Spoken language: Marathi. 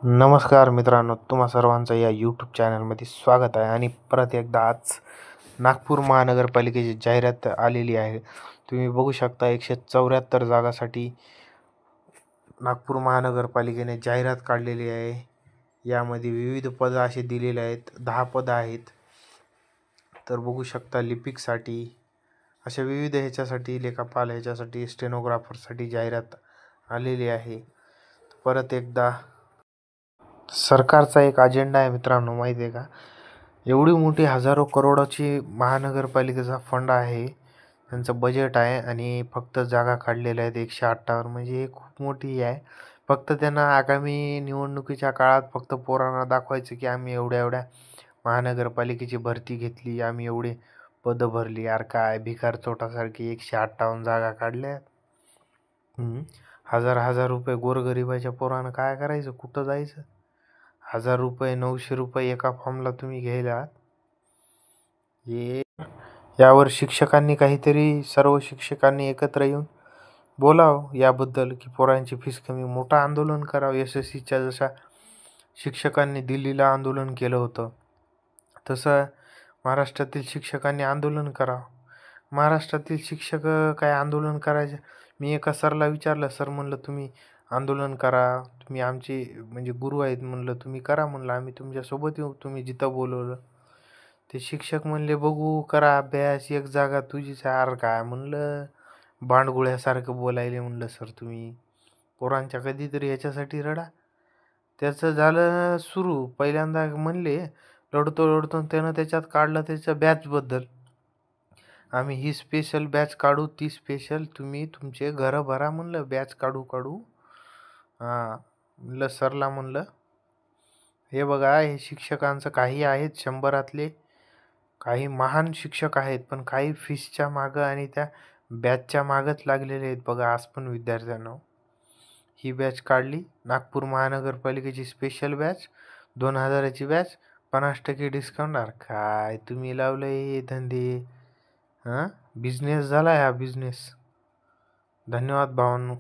नमस्कार मित्रांनो, तुम्हा सर्वांचं या यूट्यूब चॅनलमध्ये स्वागत आहे. आणि परत एकदा आज नागपूर महानगरपालिकेची जाहिरात आलेली आहे. तुम्ही बघू शकता 174 जागासाठी नागपूर महानगरपालिकेने जाहिरात काढलेली आहे. यामध्ये विविध पदं असे दिलेले आहेत, 10 पदं आहेत. तर बघू शकता लिपिकसाठी, अशा विविध ह्याच्यासाठी, लेखापाल ह्याच्यासाठी, स्टेनोग्राफरसाठी जाहिरात आलेली आहे. परत एकदा सरकारचा एक अजेंडा आहे मित्रांनो, माहिती आहे का? एवढी मोठी हजारो करोडाची महानगरपालिकेचा फंड आहे, त्यांचं बजेट आहे आणि फक्त जागा काढलेल्या आहेत 158. म्हणजे खूप मोठी आहे. फक्त त्यांना आगामी निवडणुकीच्या काळात फक्त पोरांना दाखवायचं की आम्ही एवढ्या एवढ्या महानगरपालिकेची भरती घेतली, आम्ही एवढे पदं भरली. यार काय भिकार चोटासारखी 158 जागा काढल्या. हजार हजार रुपये गोरगरिबाच्या पोरानं काय करायचं, कुठं जायचं? 1000 रुपये 900 रुपये एका फॉर्मला तुम्ही घ्यायला. यावर शिक्षकांनी काहीतरी, सर्व शिक्षकांनी एकत्र येऊन बोलावं याबद्दल की पोरांची फीस कमी. मोठं आंदोलन करावं. SSCच्या जशा शिक्षकांनी दिल्लीला आंदोलन केलं होतं, तसं महाराष्ट्रातील शिक्षकांनी आंदोलन करावं. महाराष्ट्रातील शिक्षक काय आंदोलन करायचे? मी एका सरला विचारलं, सर म्हणलं तुम्ही आंदोलन करा, तुम्ही आमचे म्हणजे गुरु आहेत म्हणलं, तुम्ही करा म्हणलं, आम्ही तुमच्यासोबत येऊ तुम्ही जिथं बोलवलं. ते शिक्षक म्हणले बघू, करा अभ्यास, एक जागा तुझीच आहे. यार काय म्हणलं, भांडगुळ्यासारखं बोलायले म्हणलं सर तुम्ही. पोरांच्या कधीतरी ह्याच्यासाठी रडा. त्याचं झालं सुरू. पहिल्यांदा म्हणले रडतो रडतो, त्यानं त्याच्यात काढलं त्याच्या बॅचबद्दल. आम्ही ही स्पेशल बॅच काढू, ती स्पेशल, तुम्ही तुमचे घरं भरा म्हणलं, बॅच काढू. म्हणलं सरला, म्हणलं हे बघा, हे शिक्षकांचं काही आहेत 100रातले काही महान शिक्षक आहेत, पण काही फीसच्या मागं आणि त्या बॅचच्या मागच लागलेले आहेत. बघा आज पण विद्यार्थ्यांना ही बॅच काढली, नागपूर महानगरपालिकेची स्पेशल बॅच, 2000ची बॅच, 50% डिस्काउंट. काय तुम्ही लावलं हे धंदे? बिझनेस झाला हा बिझनेस. धन्यवाद भावांनो.